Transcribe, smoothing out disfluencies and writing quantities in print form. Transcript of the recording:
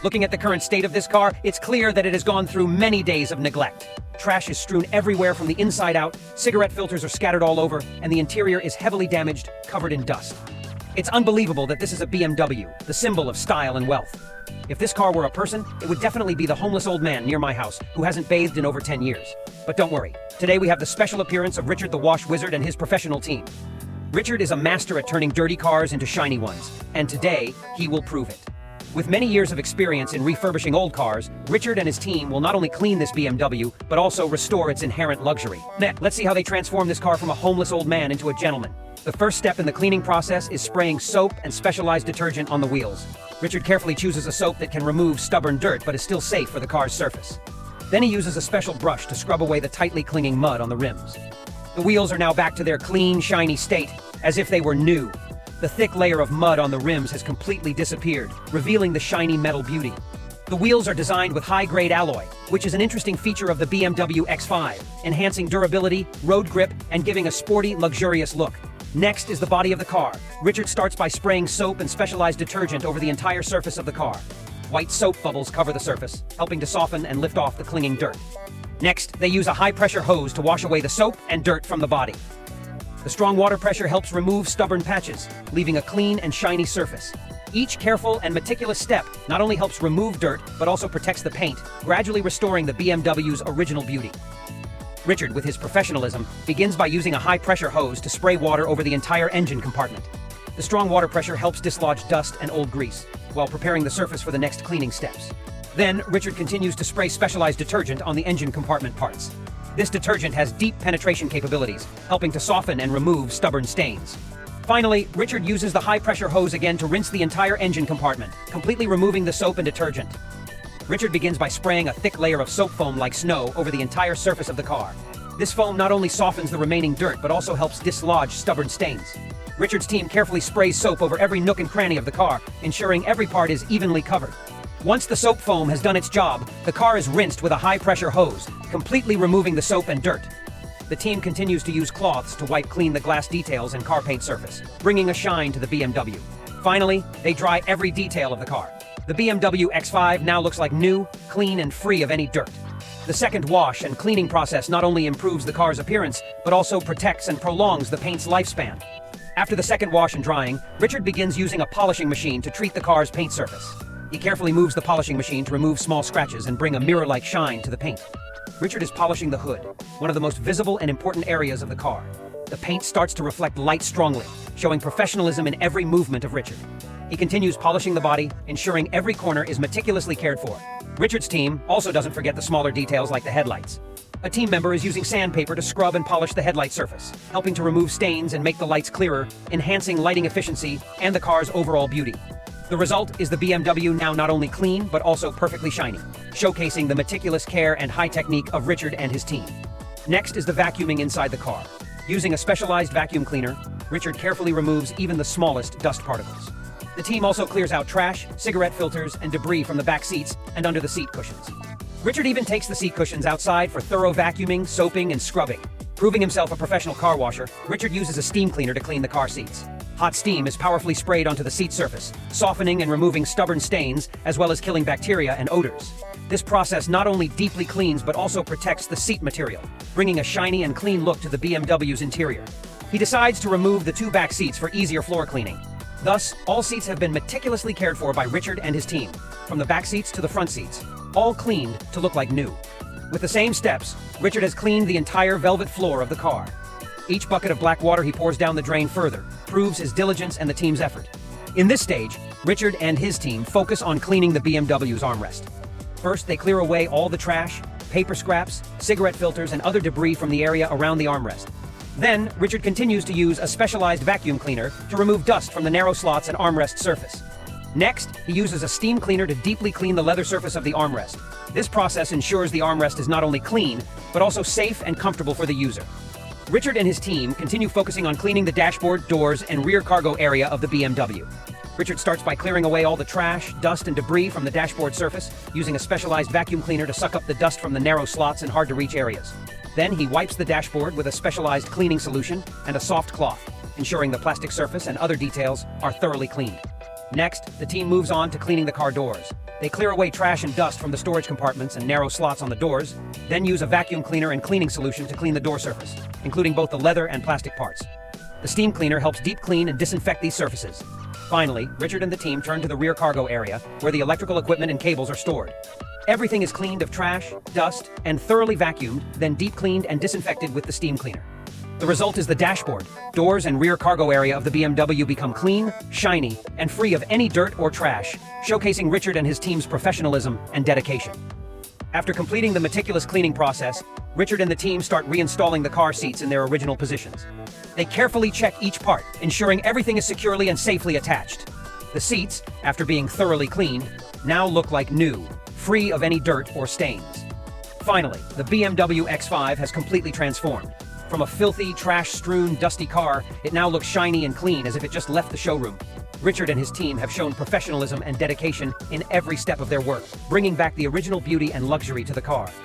Looking at the current state of this car, it's clear that it has gone through many days of neglect. Trash is strewn everywhere from the inside out, cigarette filters are scattered all over, and the interior is heavily damaged, covered in dust. It's unbelievable that this is a BMW, the symbol of style and wealth. If this car were a person, it would definitely be the homeless old man near my house who hasn't bathed in over 10 years. But don't worry, today we have the special appearance of Richard the Wash Wizard and his professional team. Richard is a master at turning dirty cars into shiny ones, and today he will prove it. With many years of experience in refurbishing old cars, Richard and his team will not only clean this BMW, but also restore its inherent luxury. Let's see how they transform this car from a homeless old man into a gentleman. The first step in the cleaning process is spraying soap and specialized detergent on the wheels. Richard carefully chooses a soap that can remove stubborn dirt but is still safe for the car's surface. Then he uses a special brush to scrub away the tightly clinging mud on the rims. The wheels are now back to their clean, shiny state, as if they were new. The thick layer of mud on the rims has completely disappeared, revealing the shiny metal beauty. The wheels are designed with high-grade alloy, which is an interesting feature of the BMW X5, enhancing durability, road grip, and giving a sporty, luxurious look. Next is the body of the car. Richard starts by spraying soap and specialized detergent over the entire surface of the car. White soap bubbles cover the surface, helping to soften and lift off the clinging dirt. Next, they use a high-pressure hose to wash away the soap and dirt from the body. The strong water pressure helps remove stubborn patches, leaving a clean and shiny surface. Each careful and meticulous step not only helps remove dirt, but also protects the paint, gradually restoring the BMW's original beauty. Richard, with his professionalism, begins by using a high-pressure hose to spray water over the entire engine compartment. The strong water pressure helps dislodge dust and old grease, while preparing the surface for the next cleaning steps. Then, Richard continues to spray specialized detergent on the engine compartment parts. This detergent has deep penetration capabilities, helping to soften and remove stubborn stains. Finally, Richard uses the high-pressure hose again to rinse the entire engine compartment, completely removing the soap and detergent. Richard begins by spraying a thick layer of soap foam like snow over the entire surface of the car. This foam not only softens the remaining dirt, but also helps dislodge stubborn stains. Richard's team carefully sprays soap over every nook and cranny of the car, ensuring every part is evenly covered. Once the soap foam has done its job, the car is rinsed with a high-pressure hose, completely removing the soap and dirt. The team continues to use cloths to wipe clean the glass details and car paint surface, bringing a shine to the BMW. Finally, they dry every detail of the car. The BMW X5 now looks like new, clean, and free of any dirt. The second wash and cleaning process not only improves the car's appearance, but also protects and prolongs the paint's lifespan. After the second wash and drying, Richard begins using a polishing machine to treat the car's paint surface. He carefully moves the polishing machine to remove small scratches and bring a mirror-like shine to the paint. Richard is polishing the hood, one of the most visible and important areas of the car. The paint starts to reflect light strongly, showing professionalism in every movement of Richard. He continues polishing the body, ensuring every corner is meticulously cared for. Richard's team also doesn't forget the smaller details like the headlights. A team member is using sandpaper to scrub and polish the headlight surface, helping to remove stains and make the lights clearer, enhancing lighting efficiency and the car's overall beauty. The result is the BMW now not only clean, but also perfectly shiny, showcasing the meticulous care and high technique of Richard and his team. Next is the vacuuming inside the car. Using a specialized vacuum cleaner, Richard carefully removes even the smallest dust particles. The team also clears out trash, cigarette filters, and debris from the back seats and under the seat cushions. Richard even takes the seat cushions outside for thorough vacuuming, soaping, and scrubbing. Proving himself a professional car washer, Richard uses a steam cleaner to clean the car seats. Hot steam is powerfully sprayed onto the seat surface, softening and removing stubborn stains, as well as killing bacteria and odors. This process not only deeply cleans but also protects the seat material, bringing a shiny and clean look to the BMW's interior. He decides to remove the two back seats for easier floor cleaning. Thus, all seats have been meticulously cared for by Richard and his team, from the back seats to the front seats, all cleaned to look like new. With the same steps, Richard has cleaned the entire velvet floor of the car. Each bucket of black water he pours down the drain further proves his diligence and the team's effort. In this stage, Richard and his team focus on cleaning the BMW's armrest. First, they clear away all the trash, paper scraps, cigarette filters, and other debris from the area around the armrest. Then, Richard continues to use a specialized vacuum cleaner to remove dust from the narrow slots and armrest surface. Next, he uses a steam cleaner to deeply clean the leather surface of the armrest. This process ensures the armrest is not only clean, but also safe and comfortable for the user. Richard and his team continue focusing on cleaning the dashboard, doors, and rear cargo area of the BMW. Richard starts by clearing away all the trash, dust, and debris from the dashboard surface, using a specialized vacuum cleaner to suck up the dust from the narrow slots and hard-to-reach areas. Then he wipes the dashboard with a specialized cleaning solution and a soft cloth, ensuring the plastic surface and other details are thoroughly cleaned. Next, the team moves on to cleaning the car doors. They clear away trash and dust from the storage compartments and narrow slots on the doors, then use a vacuum cleaner and cleaning solution to clean the door surface, including both the leather and plastic parts. The steam cleaner helps deep clean and disinfect these surfaces. Finally, Richard and the team turn to the rear cargo area, where the electrical equipment and cables are stored. Everything is cleaned of trash, dust, and thoroughly vacuumed, then deep cleaned and disinfected with the steam cleaner. The result is the dashboard. Doors and rear cargo area of the BMW become clean, shiny, and free of any dirt or trash, showcasing Richard and his team's professionalism and dedication. After completing the meticulous cleaning process, Richard and the team start reinstalling the car seats in their original positions. They carefully check each part, ensuring everything is securely and safely attached. The seats, after being thoroughly cleaned, now look like new, free of any dirt or stains. Finally, the BMW X5 has completely transformed. From a filthy, trash-strewn, dusty car, it now looks shiny and clean as if it just left the showroom. Richard and his team have shown professionalism and dedication in every step of their work, bringing back the original beauty and luxury to the car.